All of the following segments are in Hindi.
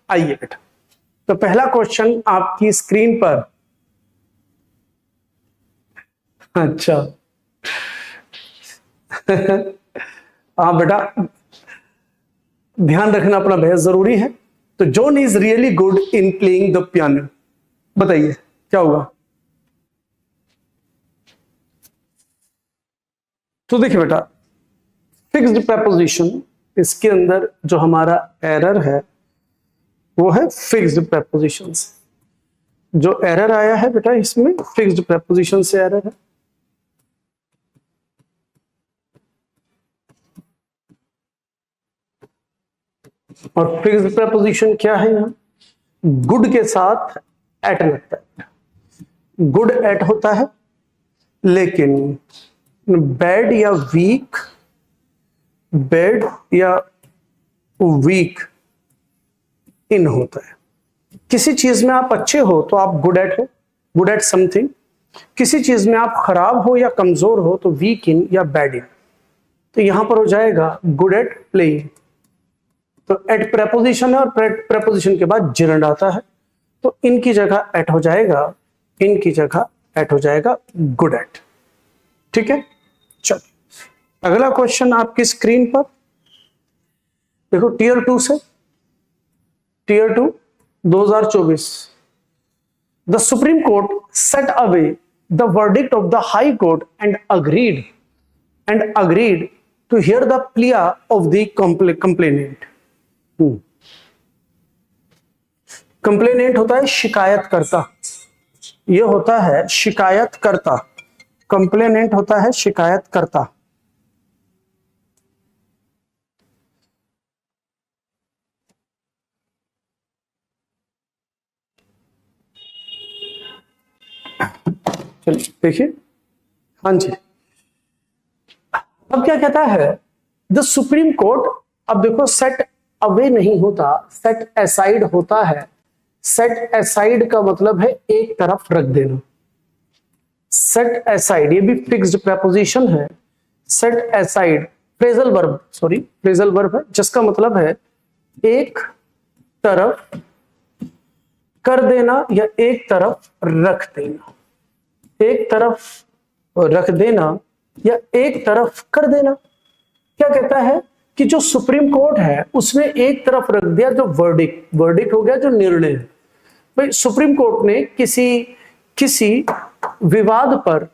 आइए बेटा, तो पहला क्वेश्चन आपकी स्क्रीन पर। अच्छा हाँ बेटा, ध्यान रखना अपना बेहद जरूरी है। तो John is really good in playing the piano, बताइए क्या होगा। तो देखिए बेटा, फिक्स्ड प्रेपोजिशन, इसके अंदर जो हमारा एरर है वो है फिक्स्ड प्रेपोजिशन से। जो एरर आया है बेटा इसमें फिक्स्ड प्रेपोजिशन से एरर है। और फिक्स्ड प्रेपोजिशन क्या है, यहां गुड के साथ एट लगता है। गुड एट होता है, लेकिन बैड या वीक, बैड या वीक इन होता है। किसी चीज में आप अच्छे हो तो आप गुड एट हो, गुड एट समथिंग। किसी चीज में आप खराब हो या कमजोर हो तो वीक इन या बैड इन। तो यहां पर हो जाएगा गुड एट प्लेइंग। तो एट प्रेपोजिशन है और प्रेपोजिशन के बाद जिरंड आता है, तो इनकी जगह एट हो जाएगा, इनकी जगह एट हो जाएगा गुड एट। ठीक है, चलो अगला क्वेश्चन आपकी स्क्रीन पर देखो, टीयर 2 से, tier 2 2024। The supreme court set अवे the verdict of the high court and agreed to hear the plea of the complainant. Complainant होता है शिकायतकर्ता, यह होता है शिकायतकर्ता। कंप्लेनेंट होता है शिकायतकर्ता। चलिए देखिए, हाँ जी, अब क्या कहता है, द सुप्रीम कोर्ट। अब देखो, सेट अवे नहीं होता, सेट असाइड होता है। सेट असाइड का मतलब है एक तरफ रख देना। सेट असाइड, ये भी फिक्स्ड प्रेपोजिशन है। Set aside phrasal verb, sorry phrasal verb है, जिसका मतलब है एक तरफ कर देना या एक तरफ रख देना। एक तरफ रख देना या एक तरफ कर देना। क्या कहता है कि जो सुप्रीम कोर्ट है उसने एक तरफ रख दिया जो वर्डिक्ट, वर्डिक्ट हो गया जो निर्णय है। भाई सुप्रीम कोर्ट ने किसी विवाद पर,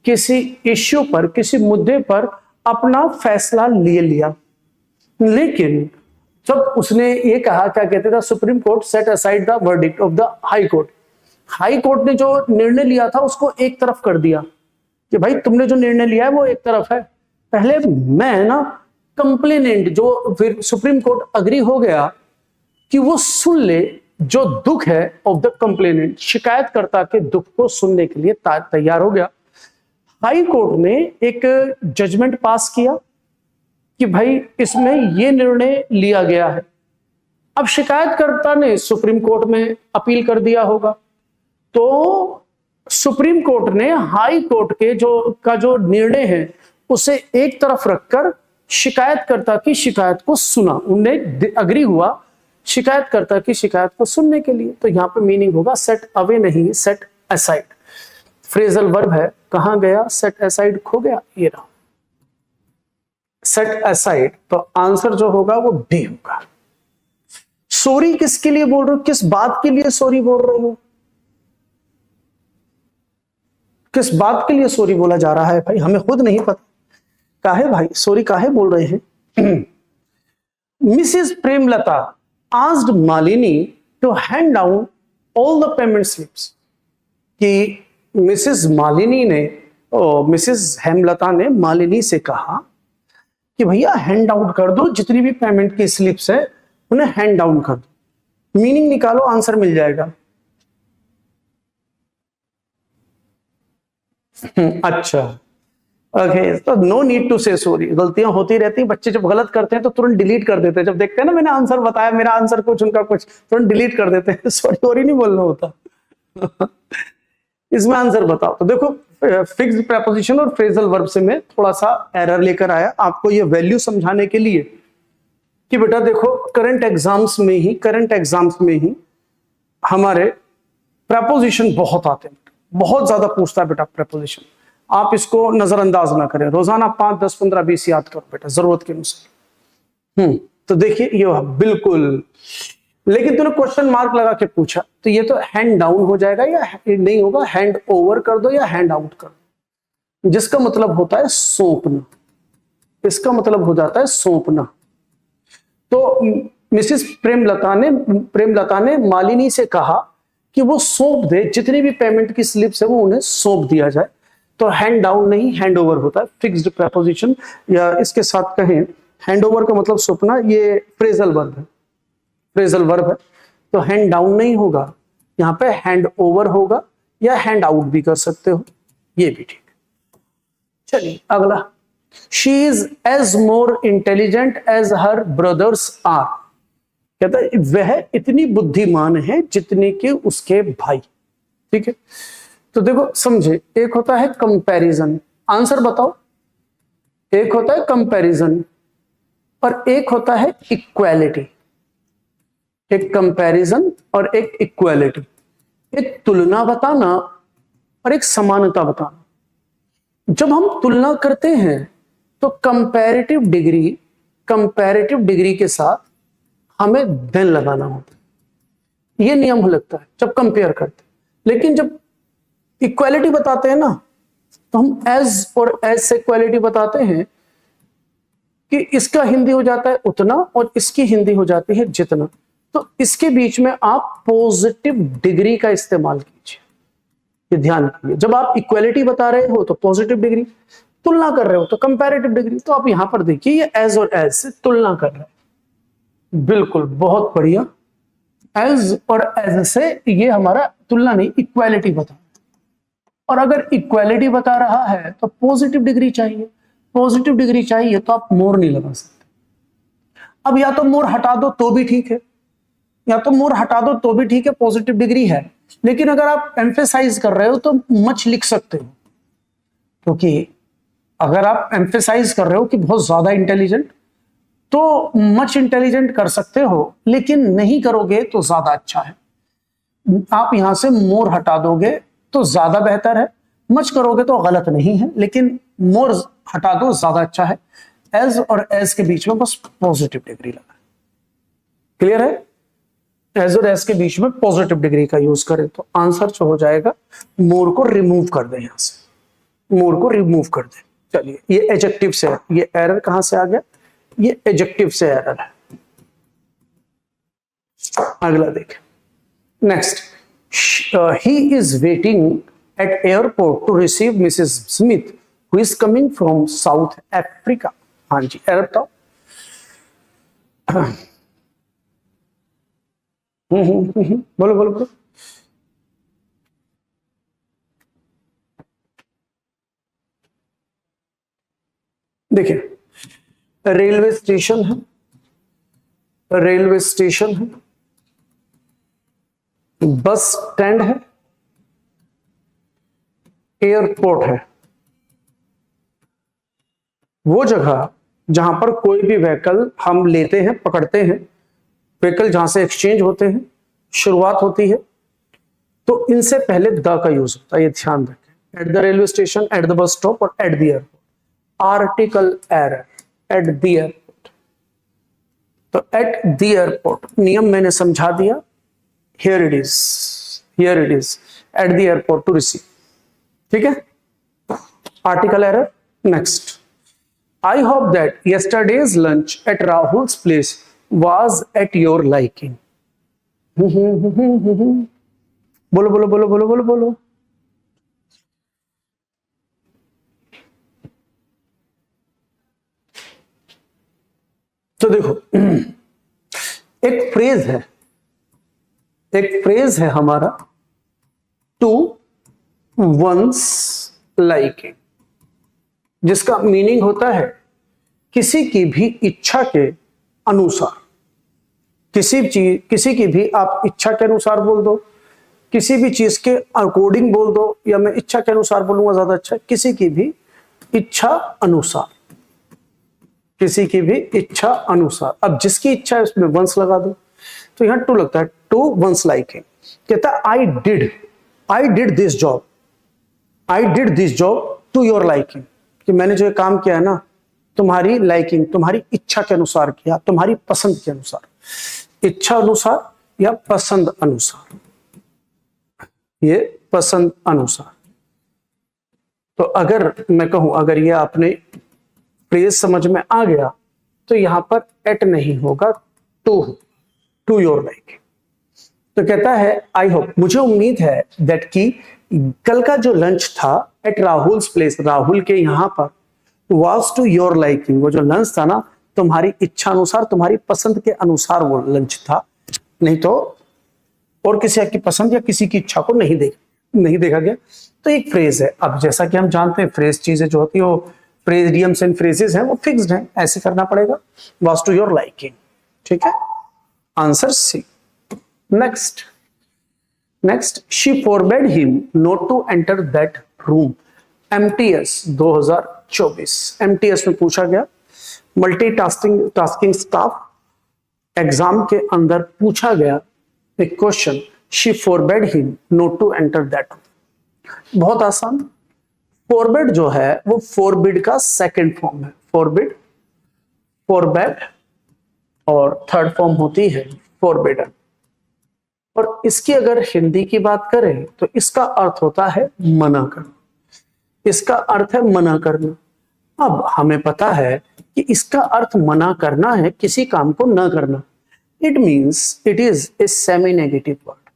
किसी इश्यू पर, किसी मुद्दे पर अपना फैसला ले लिया, लेकिन जब उसने ये कहा, क्या कहते थे, supreme court set aside the verdict of the high court. High court ने जो निर्णय लिया था उसको एक तरफ कर दिया कि भाई तुमने जो निर्णय लिया है वो एक तरफ है। पहले मैं ना कंप्लेनेंट, जो फिर सुप्रीम कोर्ट अग्री हो गया कि वो सुन ले जो दुख है ऑफ द कंप्लेनेंट, शिकायतकर्ता के दुख को सुनने के लिए तैयार हो गया। हाई कोर्ट ने एक जजमेंट पास किया कि भाई इसमें ये निर्णय लिया गया है। अब शिकायतकर्ता ने सुप्रीम कोर्ट में अपील कर दिया होगा, तो सुप्रीम कोर्ट ने हाई कोर्ट के जो निर्णय है उसे एक तरफ रखकर शिकायतकर्ता की शिकायत को सुना। उन्हें अग्री हुआ शिकायतकर्ता की शिकायत को सुनने के लिए। तो यहां पे मीनिंग होगा सेट अवे नहीं, सेट असाइड। फ्रेजल वर्ब है, कहां गया, सेट असाइड खो गया, ये रहा सेट असाइड। तो आंसर जो होगा वो डी होगा। सॉरी किसके लिए बोल रहे हो, किस बात के लिए सॉरी बोल रहे हो, किस बात के लिए सॉरी बोला जा रहा है भाई, हमें खुद नहीं पता। काहे भाई सॉरी काहे बोल रहे हैं। Mrs Premlata asked Malini to hand down all the payment slips. कि मिसेस मालिनी ने, मिसेस हेमलता ने मालिनी से कहा कि भैया हैंड आउट कर दो, जितनी भी पेमेंट की स्लिप्स है उन्हें हैंड डाउन कर दो। मीनिंग निकालो, आंसर मिल जाएगा। अच्छा ओके, तो नो नीड टू से सॉरी। गलतियां होती रहती, बच्चे जब गलत करते हैं तो तुरंत डिलीट कर देते हैं। जब देखते हैं ना मैंने आंसर बताया, मेरा आंसर कुछ उनका कुछ, तुरंत डिलीट कर देते हैं। सॉरी सॉरी नहीं बोलना होता। इसमें आंसर बताओ। तो देखो, फिक्स्ड प्रेपोजिशन और फ्रेजल वर्ब से मैं थोड़ा सा एरर लेकर आया आपको ये वैल्यू समझाने के लिए। कि बेटा देखो करंट एग्जाम्स में ही हमारे प्रपोजिशन बहुत आते हैं, बहुत ज्यादा पूछता है बेटा प्रपोजिशन। आप इसको नजरअंदाज ना करें, रोजाना 5, 10, 15, 20 याद करो बेटा जरूरत के अनुसार। तो देखिए ये बिल्कुल, लेकिन तूने क्वेश्चन मार्क लगा के पूछा तो ये तो हैंड डाउन हो जाएगा या नहीं होगा, हैंड ओवर कर दो या हैंड आउट कर दो, जिसका मतलब होता है सौंपना, इसका मतलब हो जाता है सौंपना। तो मिसेस प्रेमलता ने मालिनी से कहा कि वो सौंप दे, जितनी भी पेमेंट की स्लिप्स है वो उन्हें सौंप दिया जाए। तो हैंड डाउन नहीं हैंड ओवर होता है, फिक्स्ड प्रेपोजिशन, या इसके साथ कहें हैंड ओवर का मतलब सौंपना, ये फ्रेजल वर्ब है, फ्रेजल वर्ब है। तो हैंड डाउन नहीं होगा, यहां पे हैंड ओवर होगा, या हैंड आउट भी कर सकते हो, ये भी ठीक। चलिए अगला, she is as more intelligent as her brothers are. कहता है वह इतनी बुद्धिमान है जितने के उसके भाई। ठीक है, तो देखो समझे, एक होता है कंपैरिजन, आंसर बताओ, एक होता है कंपैरिजन और एक होता है इक्वालिटी। एक कंपैरिजन और एक इक्वालिटी, एक तुलना बताना और एक समानता बताना। जब हम तुलना करते हैं तो कंपैरेटिव डिग्री के साथ हमें देन लगाना होता है, ये नियम लगता है जब कंपेयर करते हैं। लेकिन जब इक्वालिटी बताते हैं ना, तो हम एज और एज से इक्वालिटी बताते हैं कि इसका हिंदी हो जाता है उतना और इसकी हिंदी हो जाती है जितना। तो इसके बीच में आप पॉजिटिव डिग्री का इस्तेमाल कीजिए, ये ध्यान रखिए। जब आप इक्वालिटी बता रहे हो तो पॉजिटिव डिग्री, तुलना कर रहे हो तो कंपैरेटिव डिग्री। तो आप यहां पर देखिए ये एज और एज से तुलना कर रहे हैं, बिल्कुल बहुत बढ़िया। एज और एज से ये हमारा तुलना नहीं, इक्वालिटी बता। और अगर इक्वालिटी बता रहा है तो पॉजिटिव डिग्री चाहिए, पॉजिटिव डिग्री चाहिए तो आप मोर नहीं लगा सकते। अब या तो मोर हटा दो तो भी ठीक है, या तो मोर हटा दो तो भी ठीक है, पॉजिटिव डिग्री है। लेकिन अगर आप एम्फेसाइज कर रहे हो तो मच लिख सकते हो, क्योंकि अगर आप एम्फेसाइज कर रहे हो कि बहुत ज्यादा इंटेलिजेंट, तो मच इंटेलिजेंट कर सकते हो, लेकिन नहीं करोगे तो ज्यादा अच्छा है। आप यहां से मोर हटा दोगे तो ज्यादा बेहतर है, मच करोगे तो गलत नहीं है, लेकिन मोर हटा दो ज्यादा अच्छा है। एज और एज के बीच में बस पॉजिटिव डिग्री लगा, क्लियर है? एज और एज के बीच में पॉजिटिव डिग्री का यूज करें तो आंसर जो हो जाएगा, मोर को रिमूव कर दें, यहां से मोर को रिमूव कर दें। चलिए ये एडजेक्टिव से है, ये एरर कहां से आ गया, ये एडजेक्टिव से एरर है। अगला देखें, next, he is waiting at airport to receive Mrs Smith who is coming from South Africa. हाँ जी, एरर बताओ। बोलो बोलो बोलो। देखिए रेलवे स्टेशन है, रेलवे स्टेशन है, बस स्टैंड है, एयरपोर्ट है। वो जगह जहां पर कोई भी व्हीकल हम लेते हैं, पकड़ते हैं, व्हीकल जहां से एक्सचेंज होते हैं, शुरुआत होती है, तो इनसे पहले द का यूज होता है, ये ध्यान रखें। At the railway station, at the bus stop और at the airport. Article error, at the airport. तो एट द एयरपोर्ट नियम मैंने समझा दिया, here it is, here it is at the airport to receive. ठीक है, article error. Next, I hope that yesterday's lunch at Rahul's place was at your liking. बोलो बोलो बोलो बोलो बोलो बोलो। तो देखो एक फ्रेज है, एक फ्रेज है हमारा, टू वंस लाइकिंग, जिसका मीनिंग होता है किसी की भी इच्छा के अनुसार। किसी की भी आप इच्छा के अनुसार बोल दो, किसी भी चीज के अकॉर्डिंग बोल दो, या मैं इच्छा के अनुसार बोलूंगा ज्यादा अच्छा, किसी की भी इच्छा अनुसार। किसी की भी इच्छा अनुसार। अब जिसकी इच्छा है उसमें वंस लगा दो, तो यहां टू लगता है, टू वंस लाइकिंग। कहता है I did this job, I did this job to your liking, कि मैंने जो ये काम किया है ना तुम्हारी लाइकिंग, तुम्हारी इच्छा के अनुसार किया, तुम्हारी पसंद के अनुसार, इच्छा अनुसार या पसंद अनुसार, ये पसंद अनुसार। तो अगर मैं कहूं, अगर ये आपने फ्रेज समझ में आ गया तो यहां पर एट नहीं होगा, टू योर लाइकिंग। तो कहता है आई होप, मुझे उम्मीद है दैट कि कल का जो लंच था एट राहुल्स प्लेस, राहुल के यहां पर, वाज टू योर लाइकिंग, वो जो लंच था ना तुम्हारी इच्छा अनुसार, तुम्हारी पसंद के अनुसार वो लंच था, नहीं तो और किसी की पसंद या किसी की इच्छा को नहीं देखा गया। तो एक फ्रेज है। अब जैसा कि हम जानते हैं फ्रेज चीजें जो होती है वो फ्रेज इडियम्स एंड फ्रेजेस हैं, वो फिक्स्ड हैं, ऐसे करना पड़ेगा, वाज टू योर लाइकिंग। ठीक है, answer C. Next she forbade him not to enter that room. MTS 2024, MTS में पूछा गया, मल्टीटास्किंग स्टाफ एग्जाम के अंदर पूछा गया एक question, she forbade him not to enter that room. बहुत आसान, फॉरबेड जो है वो फॉरबिड का सेकंड फॉर्म है, फॉरबेड, और थर्ड फॉर्म होती है फॉरबिडन। और इसकी अगर हिंदी की बात करें तो इसका अर्थ होता है मना करना, इसका अर्थ है मना करना। अब हमें पता है कि इसका अर्थ मना करना है, किसी काम को न करना। It means it is a semi negative word,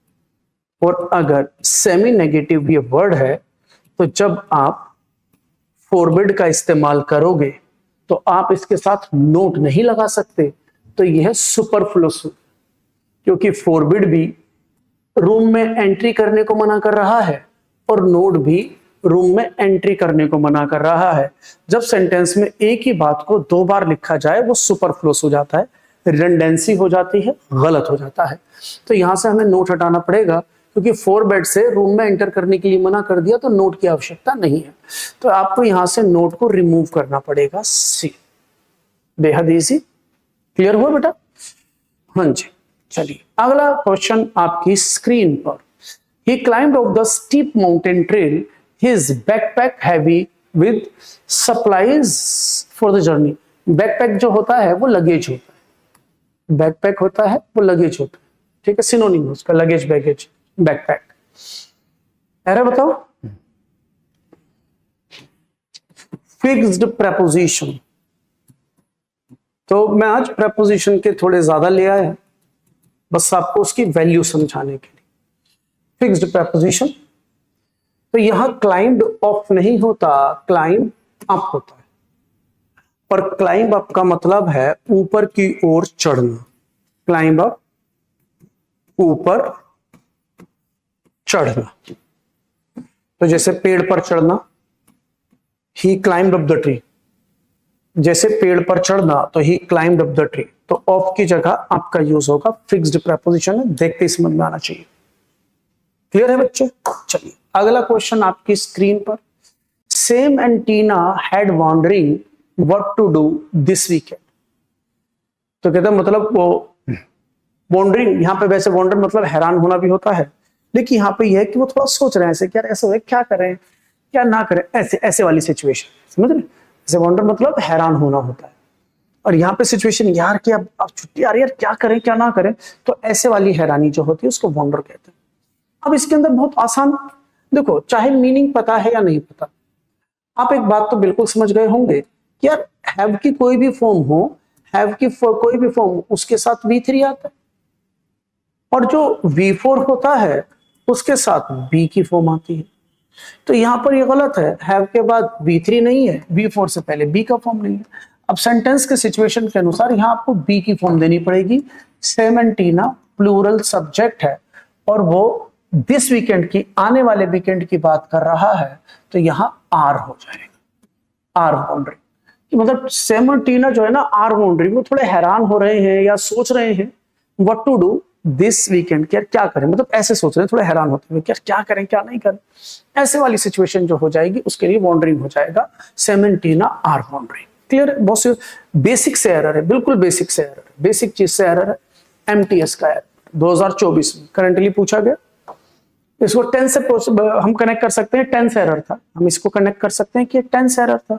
और अगर सेमी नेगेटिव ये वर्ड है तो जब आप फॉरबिड का इस्तेमाल करोगे तो आप इसके साथ नोट नहीं लगा सकते, तो यह है सुपरफ्लुअस, क्योंकि फॉरबिड भी रूम में एंट्री करने को मना कर रहा है और नोट भी रूम में एंट्री करने को मना कर रहा है। जब सेंटेंस में एक ही बात को दो बार लिखा जाए वो सुपरफ्लुअस हो जाता है, रिडंडेंसी हो जाती है, गलत हो जाता है। तो यहां से हमें नोट हटाना पड़ेगा, क्योंकि फॉरबिड से रूम में एंटर करने के लिए मना कर दिया तो नोट की आवश्यकता नहीं है। तो आपको यहां से नोट को रिमूव करना पड़ेगा, सी। बेहद इजी, क्लियर हुआ बेटा? हाँ जी, चलिए अगला क्वेश्चन आपकी स्क्रीन पर। He climbed up the steep mountain trail, his backpack heavy with supplies for the journey. Backpack जो होता है वो लगेज होता है, बैकपैक होता है वो लगेज होता है, ठीक है, सिनोनिम उसका लगेज, बैगेज, बैकपैक। अरे बताओ, फिक्स्ड प्रपोजिशन, तो मैं आज प्रपोजिशन के थोड़े ज्यादा ले आया, बस आपको उसकी वैल्यू समझाने के लिए। फिक्स्ड प्रपोजिशन, तो यहां क्लाइंब ऑफ नहीं होता, क्लाइंब अप होता है, और क्लाइंब अप का मतलब है ऊपर की ओर चढ़ना। क्लाइंब अप, ऊपर चढ़ना। तो जैसे पेड़ पर चढ़ना, ही क्लाइंब्ड अप द ट्री, जैसे पेड़ पर चढ़ना तो ही क्लाइंब्ड अप द ट्री। तो ऑफ की जगह आपका यूज होगा, फिक्स्ड प्रपोजिशन है, देखते ही समझ में आना चाहिए। क्लियर है बच्चे? चलिए अगला क्वेश्चन आपकी स्क्रीन पर। Sam and Tina had wondering what to do this weekend. तो कहता मतलब वो वॉन्डरिंग, यहाँ पे वैसे वॉन्डर मतलब हैरान होना भी होता है, लेकिन यहाँ पे यह है कि वो थोड़ा सोच रहे हैं ऐसे, क्या ऐसा है, क्या करें क्या ना करें, ऐसे ऐसे वाली सिचुएशन, समझ रहे? जैसे वॉन्डर मतलब हैरान होना होता है, और यहाँ पे सिचुएशन यार कि अब छुट्टी आ रही है यार, क्या करें क्या ना करें, तो ऐसे वाली हैरानी जो होती है उसको वॉन्डर कहते हैं। अब इसके अंदर बहुत आसान, देखो चाहे मीनिंग पता है या नहीं पता, आप एक बात तो बिल्कुल समझ गए होंगे कि यार हैव की कोई भी फॉर्म हो, हैव की कोई भी फॉर्म, उसके साथ V3 आता है, और जो V4 होता है उसके साथ बी की फॉर्म आती है। तो यहां पर ये गलत है, हैव के बाद V3 नहीं है, V4 से पहले बी का फॉर्म नहीं है। अब सेंटेंस के सिचुएशन के अनुसार यहां आपको बी की फॉर्म देनी पड़ेगी। Sam and Tina plural subject है, और वो दिस वीकेंड की, आने वाले वीकेंड की बात कर रहा है, तो यहां आर हो जाएगा, आर वॉन्डरिंग। मतलब सेम और टीना जो है ना, आर वॉन्डरिंग, वो थोड़े हैरान हो रहे हैं या सोच रहे हैं what to do this weekend, क्या करें, मतलब ऐसे सोच रहे हैं, थोड़े हैरान होते हुए क्या करें क्या नहीं करें, ऐसे वाली सिचुएशन जो हो जाएगी उसके लिए वॉन्डरिंग हो जाएगा। Sam and Tina are wondering. Clear है? बहुत से बेसिक से एरर है, बिल्कुल बेसिक से एरर, बेसिक चीज से एरर है। एमटीएस का एरर 2024 में करंटली पूछा गया। इसको 10 से हम कनेक्ट कर सकते हैं, 10 से एरर था, हम इसको कनेक्ट कर सकते हैं कि 10 से एरर था,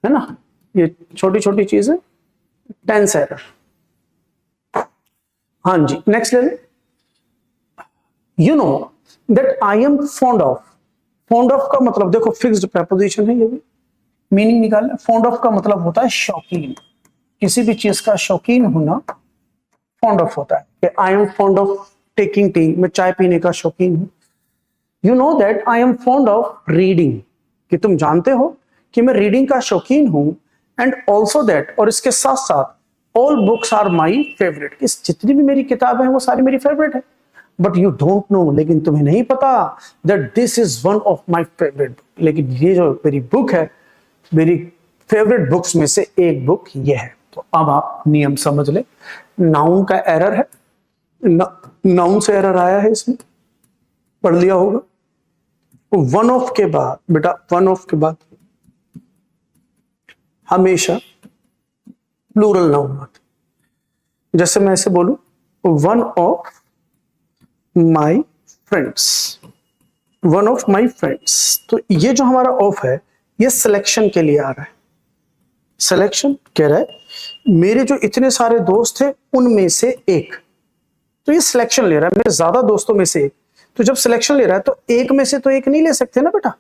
है ना? ये छोटी छोटी चीज है, 10 से एरर। हाँ जी, नेक्स्ट ले लें। You know that I am fond of. Fond of का मतलब देखो फिक्स्ड प्रेपोजिशन है, ये भी मीनिंग निकालना। फॉन्ड ऑफ का मतलब होता है शौकीन, किसी भी चीज का शौकीन होना फॉन्ड ऑफ होता है। I am fond of taking tea, मैं चाय पीने का शौकीन हूं। You know that I am fond of reading, कि तुम जानते हो कि मैं रीडिंग का शौकीन हूं। एंड ऑल्सो दैट, और इसके साथ साथ all books are my favourite, जितनी भी मेरी किताबें हैं वो सारी मेरी फेवरेट है। बट यू डोंट नो, लेकिन तुम्हें नहीं पता, that this is one of my favourite, लेकिन ये जो मेरी बुक है, मेरी फेवरेट बुक्स में से एक बुक ये है। तो अब आप नियम समझ ले। नाउन का एरर है, नाउन से एरर आया है, इसमें पढ़ लिया होगा। वन ऑफ के बाद बेटा, वन ऑफ के बाद हमेशा प्लूरल नाउन आते। जैसे मैं ऐसे बोलूं, one of my friends, one of my friends, तो ये जो हमारा ऑफ है ये सिलेक्शन के लिए आ रहा है। सिलेक्शन कह रहा है मेरे जो इतने सारे दोस्त थे उनमें से एक, तो ये सिलेक्शन ले रहा है मेरे ज्यादा दोस्तों में से एक। तो जब सिलेक्शन ले रहा है तो एक में से तो एक नहीं ले सकते ना बेटा।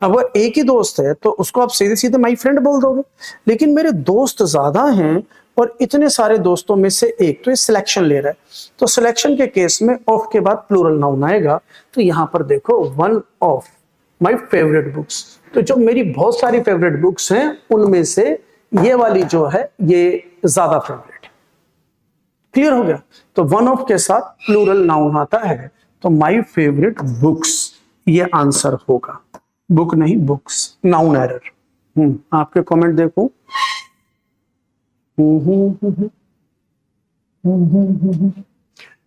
अब वो एक ही दोस्त है तो उसको आप सीधे सीधे माई फ्रेंड बोल दोगे, लेकिन मेरे दोस्त ज्यादा हैं और इतने सारे दोस्तों में से एक, तो ये सिलेक्शन ले रहा है। तो सिलेक्शन के केस में ऑफ के बाद प्लूरल नाउन आएगा। तो यहां पर देखो, one of my favourite books, तो जो मेरी बहुत सारी फेवरेट बुक्स हैं उनमें से ये वाली जो है ये ज्यादा फेवरेट है। क्लियर हो गया? तो वन ऑफ के साथ प्लूरल नाउन आता है, तो माई फेवरेट बुक्स ये आंसर होगा, बुक नहीं बुक्स। Noun error. आपके कमेंट देखो।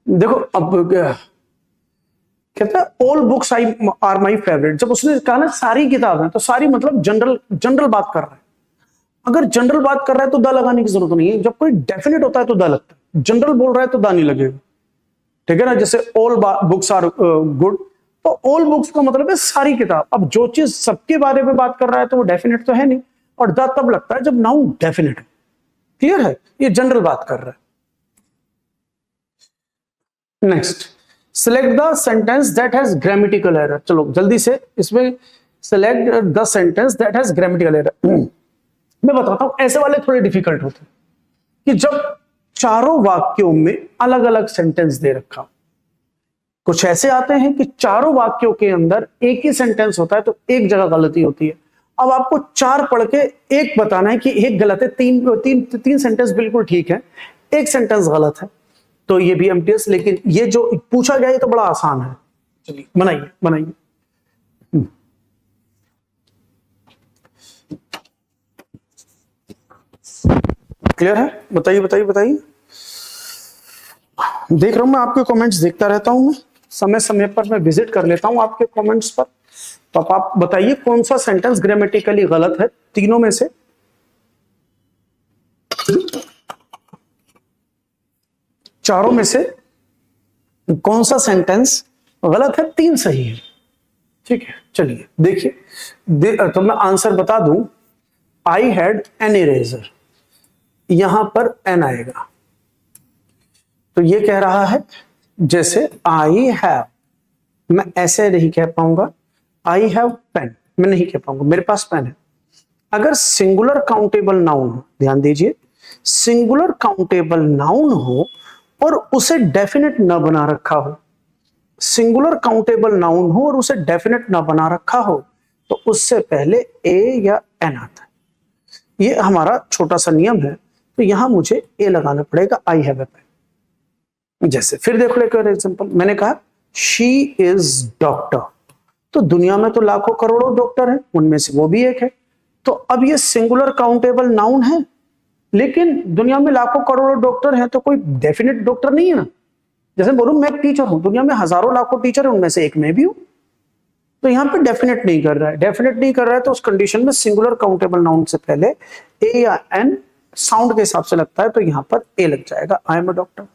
देखो अब कहता है all books I are my favourite. जब उसने कहा ना सारी किताबें, तो सारी मतलब जनरल बात कर रहा है। अगर जनरल बात कर रहा है तो दा लगाने की जरूरत नहीं है। जब कोई डेफिनेट होता है तो दा लगता है, जनरल बोल रहा है तो दा नहीं लगेगा। ठीक है ना? जैसे ऑल बुक्स आर गुड, तो ऑल बुक्स का मतलब है सारी किताब। अब जो चीज सबके बारे में बात कर रहा है तो वो डेफिनेट तो है नहीं, और दा तब लगता है जब नाउन डेफिनेट है। क्लियर है? ये जनरल बात कर रहा है। Next, select the sentence that has grammatical error. चलो जल्दी से इसमें select the sentence that has grammatical error. मैं बताता हूं, ऐसे वाले थोड़े डिफिकल्ट होते हैं कि जब चारों वाक्यों में अलग अलग सेंटेंस दे रखा। कुछ ऐसे आते हैं कि चारों वाक्यों के अंदर एक ही सेंटेंस होता है तो एक जगह गलती होती है। अब आपको चार पढ़ के एक बताना है कि एक गलत है, तीन सेंटेंस बिल्कुल ठीक है, एक सेंटेंस गलत है, तो ये भी एमटीएस। लेकिन ये जो पूछा गया ये तो बड़ा आसान है। चलिए बनाइए बनाइए। क्लियर है? बताइए बताइए बताइए। देख रहा हूं मैं आपके कमेंट्स, देखता रहता हूं मैं, समय समय पर मैं विजिट कर लेता हूं आपके कमेंट्स पर। तो आप बताइए कौन सा सेंटेंस ग्रामेटिकली गलत है तीनों में से। चारों में से कौन सा सेंटेंस गलत है? तीन सही है। ठीक है, चलिए देखिए। तो मैं आंसर बता दूं, आई हैड एन इरेजर, यहां पर एन आएगा। तो ये कह रहा है जैसे आई हैव, मैं ऐसे नहीं कह पाऊंगा। आई हैव पेन, मैं नहीं कह पाऊंगा, मेरे पास पेन है। अगर सिंगुलर काउंटेबल नाउन हो, ध्यान दीजिए, सिंगुलर काउंटेबल नाउन हो और उसे डेफिनेट न बना रखा हो, सिंगुलर काउंटेबल नाउन हो और उसे डेफिनेट न बना रखा हो, तो उससे पहले ए या एन आता है। ये हमारा छोटा सा नियम है। तो यहां मुझे ए लगाना पड़ेगा, आई हैव ए पेन। जैसे फिर देखो एक और एग्जांपल, मैंने कहा शी इज डॉक्टर, तो दुनिया में तो लाखों करोड़ों डॉक्टर हैं, उनमें से वो भी एक है। तो अब ये सिंगुलर काउंटेबल नाउन है, लेकिन दुनिया में लाखों करोड़ों डॉक्टर हैं तो कोई डेफिनेट डॉक्टर नहीं है ना। जैसे बोलूं मैं एक टीचर हूं, दुनिया में हजारों लाखों टीचर हैं, उनमें से एक मैं भी हूं। तो यहाँ पे डेफिनेट नहीं कर रहा है, डेफिनेट नहीं कर रहा है, तो उस कंडीशन में सिंगुलर काउंटेबल नाउन से पहले ए या एन साउंड के हिसाब से लगता है, तो यहाँ पर ए लग जाएगा, आई एम अ डॉक्टर।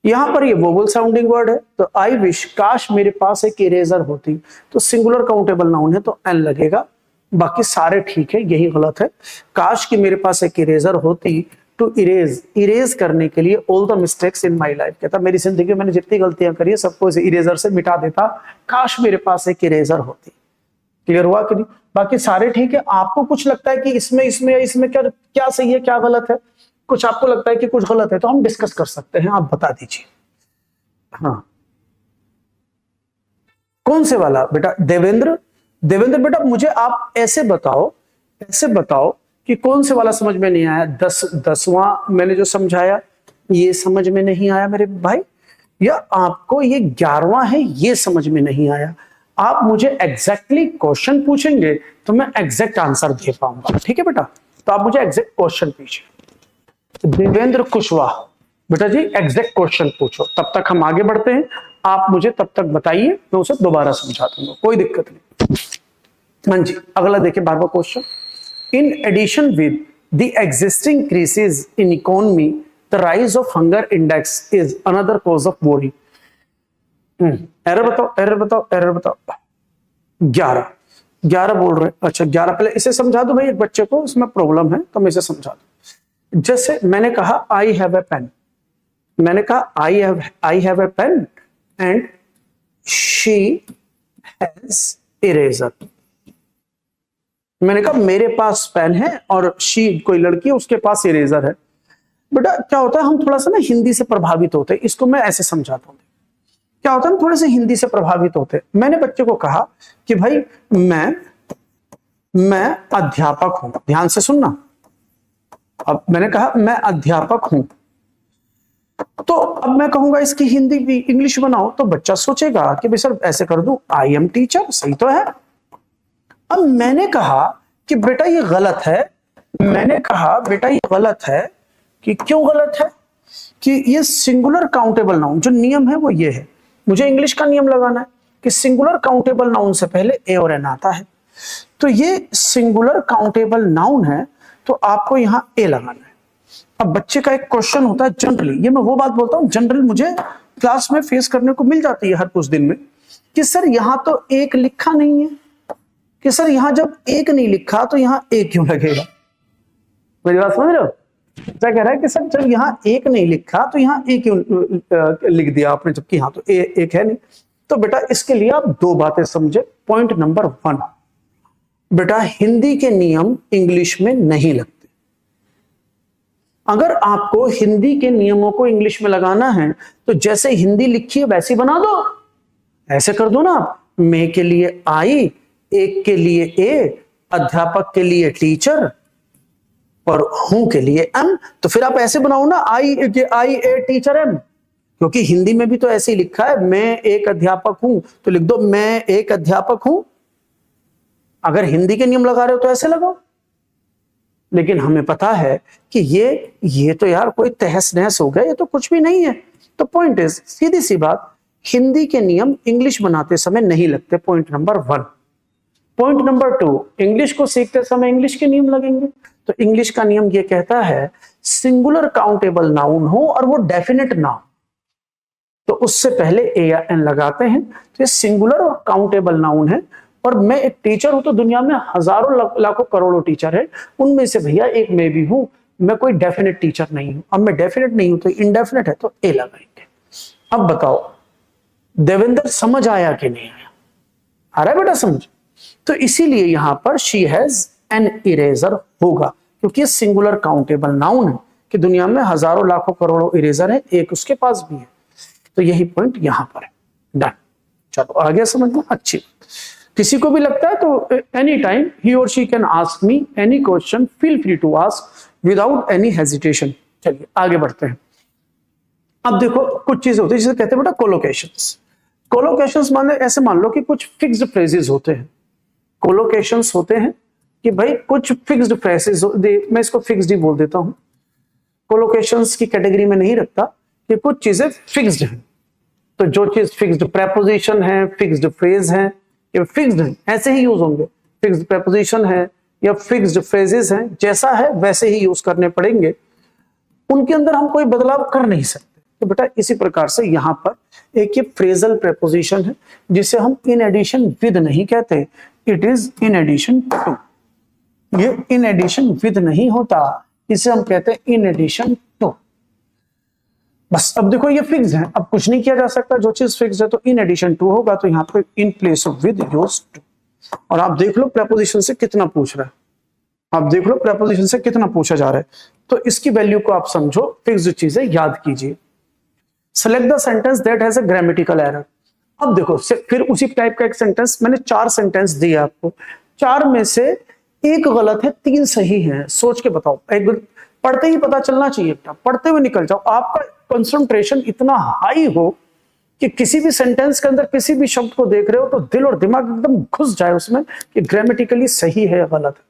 यहाँ पर ये वोवल साउंडिंग वर्ड है, तो आई विश, काश मेरे पास एक इरेजर होती, तो सिंगुलर काउंटेबल नाउन है तो एन लगेगा, बाकी सारे ठीक है, यही गलत है। काश कि मेरे पास एक इरेजर होती टू इरेज, इरेज करने के लिए all the mistakes in my life, कहता मेरी जिंदगी में मैंने जितनी गलतियां करी है सबको इस इरेजर से मिटा देता, काश मेरे पास एक इरेजर होती। क्लियर हुआ कि नहीं? बाकी सारे ठीक है। आपको कुछ लगता है कि इसमें क्या क्या सही है क्या गलत है, कुछ आपको लगता है कि कुछ गलत है, तो हम डिस्कस कर सकते हैं, आप बता दीजिए। हाँ, कौन से वाला बेटा? देवेंद्र, देवेंद्र बेटा मुझे आप ऐसे बताओ कि कौन से वाला समझ में नहीं आया। 10वां मैंने जो समझाया ये समझ में नहीं आया मेरे भाई, या आपको ये 11वां है ये समझ में नहीं आया? आप मुझे एग्जैक्टली क्वेश्चन पूछेंगे तो मैं एग्जैक्ट आंसर दे पाऊंगा, ठीक है बेटा? तो आप मुझे एग्जैक्ट क्वेश्चन पूछिए। देवेंद्र कुशवाहा, बेटा जी एग्जैक्ट क्वेश्चन पूछो, तब तक हम आगे बढ़ते हैं, आप मुझे तब तक बताइए, मैं उसे दोबारा समझा दूंगा, कोई दिक्कत नहीं। हाँ जी, अगला देखिए 12वां question. In addition with the existing crisis in economy, the rise of hunger index is another cause of worry. Error बताओ, एरर बताओ, एरर बताओ। 11 बोल रहे हैं, अच्छा 11 पहले इसे समझा दो भाई, एक बच्चे को इसमें प्रॉब्लम है तो मैं इसे समझा दू। जैसे मैंने कहा आई हैव ए पेन, मैंने कहा I have a pen and she has eraser. मैंने कहा मेरे पास पेन है और शी कोई लड़की है उसके पास इरेजर है। बेटा क्या होता है, हम थोड़ा सा ना हिंदी से प्रभावित होते हैं, इसको मैं ऐसे समझाता हूँ। क्या होता है, हम थोड़े से हिंदी से प्रभावित होते हैं। मैंने बच्चे को कहा कि भाई मैं अध्यापक हूं, ध्यान से सुनना। अब मैंने कहा मैं अध्यापक हूं, तो अब मैं कहूंगा इसकी हिंदी भी इंग्लिश बनाओ, तो बच्चा सोचेगा कि भाई सर ऐसे कर दूं, आई एम टीचर, सही तो है। अब मैंने कहा कि बेटा ये गलत है, मैंने कहा बेटा ये गलत है, कि क्यों गलत है? कि ये सिंगुलर काउंटेबल नाउन, जो नियम है वो ये है, मुझे इंग्लिश का नियम लगाना है कि सिंगुलर काउंटेबल नाउन से पहले ए और एन आता है, तो ये सिंगुलर काउंटेबल नाउन है, तो आपको यहां ए लगाना है। अब बच्चे का एक क्वेश्चन होता है जनरली, ये मैं वो बात बोलता हूं जनरल मुझे क्लास में फेस करने को मिल जाती है हर कुछ दिन में, कि सर यहां तो एक लिखा नहीं है, कि सर यहां जब एक नहीं लिखा तो यहां एक क्यों लगेगा? मेरी बात समझ रहे हो? क्या कह रहा है कि सर जब यहां एक नहीं लिखा तो यहां एक क्यों लिख दिया आपने, जबकि यहां तो एक है नहीं। तो बेटा इसके लिए आप दो बातें समझे। पॉइंट नंबर 1, बेटा हिंदी के नियम इंग्लिश में नहीं लगते। अगर आपको हिंदी के नियमों को इंग्लिश में लगाना है तो जैसे हिंदी लिखी है वैसी बना दो, ऐसे कर दो ना आप। मैं के लिए आई, एक के लिए ए, अध्यापक के लिए टीचर और हूं के लिए एम, तो फिर आप ऐसे बनाओ ना, आई ए टीचर एम, क्योंकि हिंदी में भी तो ऐसे ही लिखा है, मैं एक अध्यापक हूं, तो लिख दो मैं एक अध्यापक हूं। अगर हिंदी के नियम लगा रहे हो तो ऐसे लगाओ, लेकिन हमें पता है कि ये तो यार कोई तहस नहस हो गया, ये तो कुछ भी नहीं है। तो पॉइंट इज, सीधी सी बात, हिंदी के नियम इंग्लिश बनाते समय नहीं लगते। Point number 1। Point number 2, English को सीखते समय इंग्लिश के नियम लगेंगे। तो इंग्लिश का नियम ये कहता है सिंगुलर काउंटेबल नाउन हो और वो डेफिनेट ना हो, तो उससे पहले ए या एन लगाते हैं। तो ये सिंगुलर और काउंटेबल नाउन है। और मैं एक टीचर हूं, तो दुनिया में हजारों लाखों करोड़ों टीचर है, उनमें से भैया एक मैं भी हूं, मैं कोई डेफिनेट टीचर नहीं हूं। अब मैं डेफिनेट नहीं हूं तो इनडेफिनेट है, तो ए लगाएंगे। अब बताओ देवेंद्र समझ आया कि नहीं आया? आ रहा है बेटा समझ? तो इसीलिए यहां पर शी हैज एन इरेजर होगा, क्योंकि सिंगुलर काउंटेबल नाउन है कि दुनिया में हजारों लाखों करोड़ों इरेजर है, एक उसके पास भी है। तो यही पॉइंट यहां पर है। डन, चलो आ गया समझ में? अच्छी। किसी को भी लगता है तो एनी टाइम ही और she can ask me any question, feel free to ask without any hesitation. चलिए आगे बढ़ते हैं। अब देखो कुछ चीजें होती है जिसे कहते हैं बेटा कोलोकेशंस। कोलोकेशंस माने ऐसे मान लो कि कुछ फिक्स्ड फ्रेजेस होते हैं। कोलोकेशंस होते हैं कि भाई कुछ फिक्स्ड फ्रेजेस, मैं इसको फिक्स्ड ही बोल देता हूं, कोलोकेशंस की कैटेगरी में नहीं रखता, कि कुछ चीजें फिक्स्ड हैं। तो जो चीज फिक्स्ड प्रेपोजिशन है, फिक्स्ड फ्रेज है, कि फिक्स्ड है, ऐसे ही यूज होंगे। फिक्स्ड प्रेपोजिशन है या फिक्स्ड फ्रेजेस हैं, जैसा है वैसे ही यूज करने पड़ेंगे, उनके अंदर हम कोई बदलाव कर नहीं सकते। तो बेटा इसी प्रकार से यहां पर एक ये फ्रेजल प्रेपोजिशन है जिसे हम इन एडिशन विद नहीं कहते, it is in addition to. ये इन एडिशन विद नहीं होता, इसे हम कहते हैं इन एडिशन टू। बस अब देखो ये फिक्स है, अब कुछ नहीं किया जा सकता, जो चीज फिक्स है तो इन एडिशन टू होगा, तो यहाँ पे in place of with use to. और आप देख लो प्रेपोजिशन से कितना पूछ रहा है, आप देख लो प्रेपोजिशन से कितना पूछा जा रहा है, तो इसकी वैल्यू को आप समझो, फिक्स्ड चीजें याद कीजिए। Select the sentence that has a grammatical error. अब देखो फिर उसी टाइप का एक सेंटेंस, मैंने 4 सेंटेंस दिए आपको, 4 में से एक गलत है, 3 सही है। सोच के बताओ, एक पढ़ते ही पता चलना चाहिए बेटा, पढ़ते हुए निकल जाओ, आपका कंसंट्रेशन इतना हाई हो कि किसी भी सेंटेंस के अंदर किसी भी शब्द को देख रहे हो तो दिल और दिमाग एकदम घुस जाए उसमें कि ग्रामेटिकली सही है या गलत है।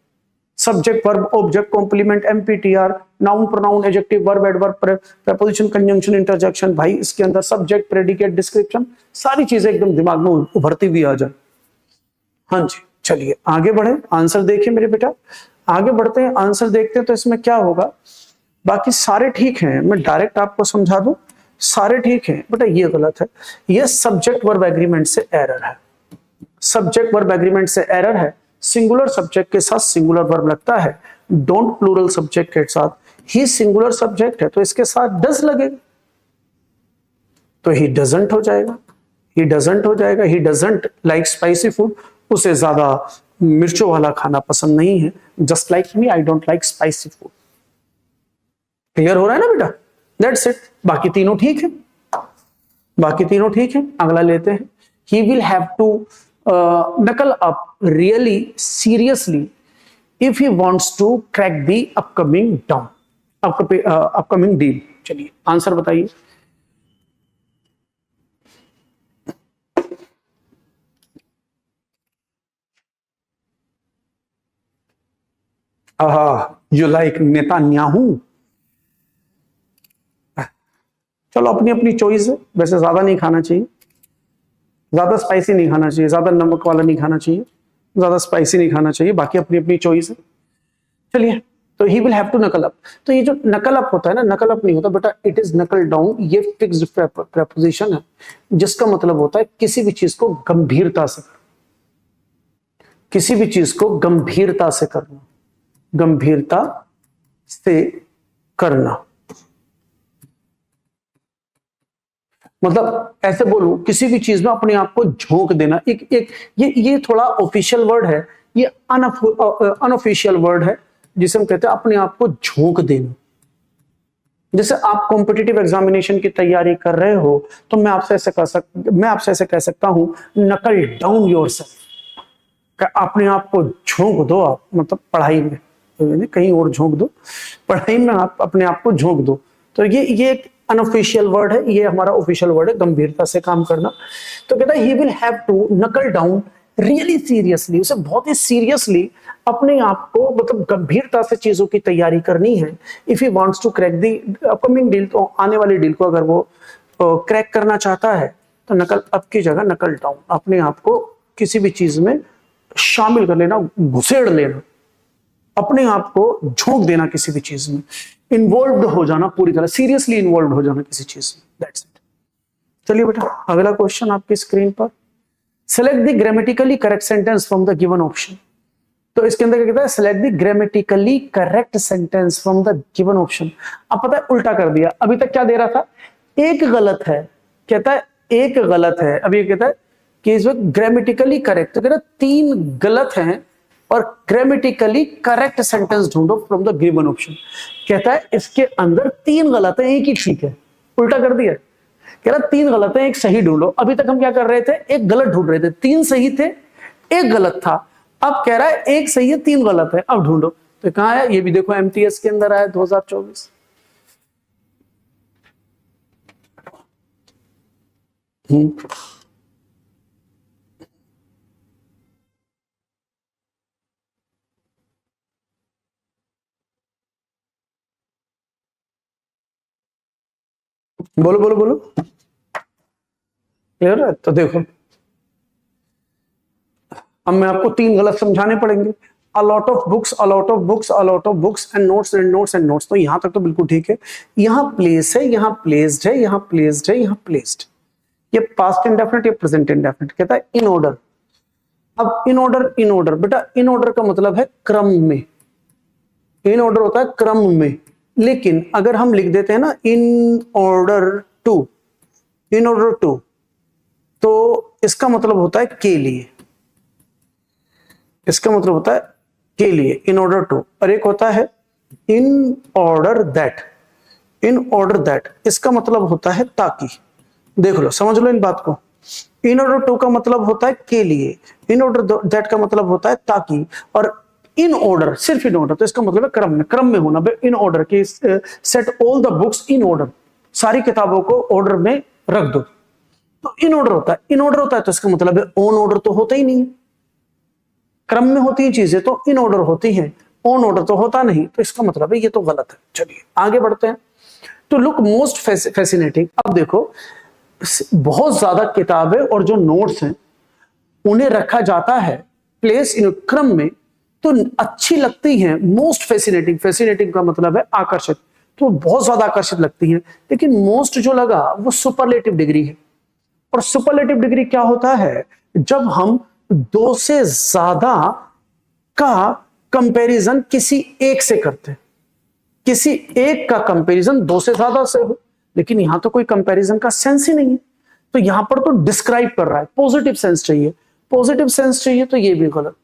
Subject, verb, object, complement, MPTR, noun, pronoun, adjective, verb, adverb, preposition, conjunction, interjection, भाई इसके अंदर सब्जेक्ट, प्रेडिकेट, डिस्क्रिप्शन, सारी चीजें एकदम दिमाग में उभरती हुई आ जाए। हाँ जी, चलिए आगे बढ़े, आंसर देखिए मेरे बेटा, आगे बढ़ते हैं, आंसर देखते हैं तो इसमें क्या होगा। बाकी सारे ठीक हैं, मैं डायरेक्ट आपको समझा दूं, सारे ठीक हैं बेटा, ये गलत है, ये सब्जेक्ट वर्ब एग्रीमेंट से एरर है, सब्जेक्ट वर्ब एग्रीमेंट से एरर है। सिंगुलर सब्जेक्ट के साथ सिंगुलर वर्ब लगता है, डोंट प्लूरल सब्जेक्ट के साथ, ही सिंगुलर सब्जेक्ट है तो इसके साथ डज लगेगा, तो ही डजंट हो जाएगा, ही डजंट हो जाएगा। He doesn't like spicy food, उसे ज्यादा मिर्चों वाला खाना पसंद नहीं है। Just like me, I don't like spicy food. Clear हो रहा है ना बेटा, दैट्स इट। बाकी तीनों ठीक है, बाकी तीनों ठीक है। अगला लेते हैं, he will have to knuckle up really seriously if he wants to crack the upcoming deal। चलिए आंसर बताइए। You like Netanyahu. चलो अपनी अपनी चॉइस है, वैसे ज्यादा नहीं खाना चाहिए, ज्यादा स्पाइसी नहीं खाना चाहिए, ज्यादा नमक वाला नहीं खाना चाहिए, ज्यादा स्पाइसी नहीं खाना चाहिए, बाकी अपनी अपनी चॉइस है। चलिए, तो ही विल हैव टू नकल अप, तो ये जो नकल अप होता है ना, नकल अप नहीं होता बेटा, इट इज नकल डाउन। ये फिक्स्ड प्रेपोजिशन है जिसका मतलब होता है किसी भी चीज को गंभीरता से, किसी भी चीज को गंभीरता से करना, गंभीरता से करना, मतलब ऐसे बोलूं किसी भी चीज में अपने आप को झोंक देना। एक ये थोड़ा ऑफिशियल वर्ड है, ये अनऑफिशियल वर्ड है जिसे हम कहते हैं अपने आप को झोंक देना। जैसे आप कॉम्पिटिटिव एग्जामिनेशन की तैयारी कर रहे हो तो मैं आपसे ऐसे कह सकता हूं, नकल डाउन योरसेल्फ, अपने आप को झोंक दो आप, मतलब पढ़ाई में कहीं और झोंक दो, पढ़ाई में आप अपने आप को झोंक दो। तो ये एक अनऑफिशियल वर्ड है, ये हमारा ऑफिशियल वर्ड है, गंभीरता से काम करना। तो कहता है ही विल हैव टू नकल डाउन रियली सीरियसली, उसे बहुत ही सीरियसली अपने आप को, मतलब गंभीरता से चीजों की तैयारी करनी है। If he wants to crack the upcoming deal, तो आने वाली डील को अगर वो क्रैक करना चाहता है तो नकल अप की जगह नकल डाउन, अपने आप को किसी भी चीज में शामिल कर लेना, घुसेड़ लेना, अपने आप को झोंक देना किसी भी चीज में, इन्वॉल्व हो जाना, पूरी तरह सीरियसली इन्वॉल्व हो जाना किसी चीज में, दैट्स इट। चलिए बेटा अगला क्वेश्चन आपकी स्क्रीन पर, select the grammatically correct sentence from the given option. तो इसके अंदर क्या कहता है, select the grammatically correct sentence from the given option. अब पता है उल्टा कर दिया, अभी तक क्या दे रहा था, एक गलत है, कहता है एक गलत है, अभी कहता है कि इसमें ग्रामेटिकली करेक्ट, तो कहता है 3 गलत हैं और ग्रामेटिकली करेक्ट सेंटेंस ढूंढो फ्रॉम द गिवन ऑप्शन। कहता है इसके अंदर 3 गलत है, एक ही ठीक है, उल्टा कर दिया। कह रहा 3 गलत है, एक सही ढूंढो। अभी तक हम क्या कर रहे थे, एक गलत ढूंढ रहे थे, 3 सही थे, एक गलत था। अब कह रहा है एक सही है, 3 गलत है, अब ढूंढो। तो कहां है, ये भी देखो एमटीएस के अंदर आया 2024। बोलो बोलो बोलो, क्लियर है? तो देखो अब मैं आपको 3 गलत समझाने पड़ेंगे। A lot of books, a lot of books, a lot of books and notes and notes and notes. तो यहां तक तो बिल्कुल ठीक है। यहां प्लेस है, यहां प्लेस्ड है, यहां प्लेस्ड है, यहां प्लेस्ड। ये पास्ट इंडेफिनिट, ये प्रेजेंट इंडेफिनिट। कहता है इन ऑर्डर। अब इन ऑर्डर, इन ऑर्डर बेटा, इन ऑर्डर का मतलब है क्रम में। इन ऑर्डर होता है क्रम में। लेकिन अगर हम लिख देते हैं ना in order to, in order to, तो इसका मतलब होता है के लिए। इसका मतलब होता है के लिए, इन ऑर्डर टू। और एक होता है in order that, in order that, इसका मतलब होता है ताकि। देख लो, समझ लो इन बात को। इन ऑर्डर टू का मतलब होता है के लिए, इन ऑर्डर दैट का मतलब होता है ताकि, और इन ऑर्डर, सिर्फ इन ऑर्डर, तो इसका मतलब है क्रम में, क्रम में होना। इन ऑर्डर के set all the books in order, सारी किताबों को ऑर्डर में रख दो। तो इन ऑर्डर होता है, इन ऑर्डर होता है तो इसका मतलब है ऑन ऑर्डर तो होता ही नहीं। क्रम में होती है चीजें तो इन ऑर्डर होती हैं, ऑन ऑर्डर तो होता नहीं। तो इसका मतलब है ये तो गलत है। चलिए आगे बढ़ते हैं। तो लुक मोस्ट फैसिनेटिंग। अब देखो, बहुत ज्यादा किताबें और जो नोट्स हैं उन्हें रखा जाता है प्लेस इन क्रम में, तो अच्छी लगती हैं। मोस्ट फैसिनेटिंग, फैसिनेटिंग का मतलब है आकर्षित, तो बहुत ज्यादा आकर्षित लगती हैं। लेकिन मोस्ट जो लगा वो सुपरलेटिव डिग्री है। और सुपरलेटिव डिग्री क्या होता है? जब हम 2 से ज्यादा का कंपैरिजन किसी एक से करते हैं, किसी एक का कंपैरिजन 2 से ज्यादा से हो। लेकिन यहां तो कोई कंपैरिजन का सेंस ही नहीं है, तो यहां पर तो डिस्क्राइब कर रहा है, पॉजिटिव सेंस चाहिए, पॉजिटिव सेंस चाहिए, तो ये भी गलत।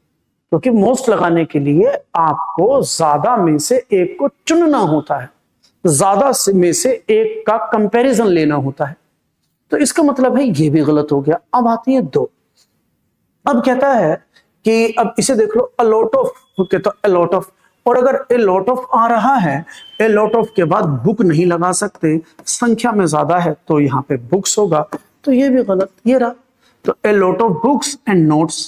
क्योंकि मोस्ट लगाने के लिए आपको ज्यादा में से एक को चुनना होता है, ज्यादा में से एक का कंपैरिजन लेना होता है। तो इसका मतलब है ये भी गलत हो गया। अब आती है 2। अब कहता है कि अब इसे देख लो, अ लॉट ऑफ, कहता है अ लॉट ऑफ। और अगर ए लॉट ऑफ आ रहा है, ए लॉट ऑफ के बाद बुक नहीं लगा सकते, संख्या में ज्यादा है तो यहां पे बुक्स होगा, तो ये भी गलत। ये रहा, तो a lot of books and notes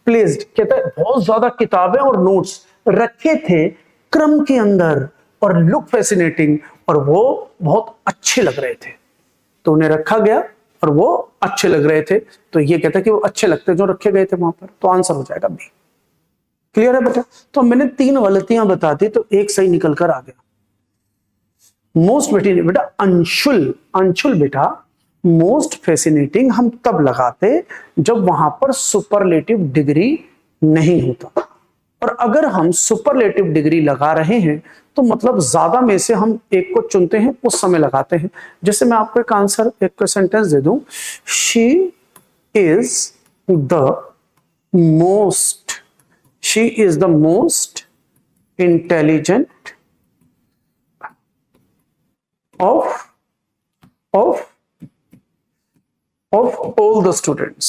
placed. कहता है बहुत ज्यादा किताबें और नोट्स रखे थे क्रम के अंदर, और लुक फैसिनेटिंग, और वो बहुत अच्छे लग रहे थे, तो उन्हें रखा गया और वो अच्छे लग रहे थे। तो ये कहता है कि वो अच्छे लगते जो रखे गए थे वहां पर, तो आंसर हो जाएगा बी। क्लियर है बेटा? तो मैंने 3 गलतियां बता दी, तो एक सही निकल कर आ गया। मोस्ट बेटा अंशुल, अंशुल बेटा मोस्ट फैसिनेटिंग हम तब लगाते जब वहां पर सुपरलेटिव डिग्री नहीं होता। और अगर हम सुपरलेटिव डिग्री लगा रहे हैं तो मतलब ज्यादा में से हम एक को चुनते हैं, उस समय लगाते हैं। जैसे मैं आपको एक आंसर, एक सेंटेंस दे दूं, she is the most, she is the most intelligent of all the students,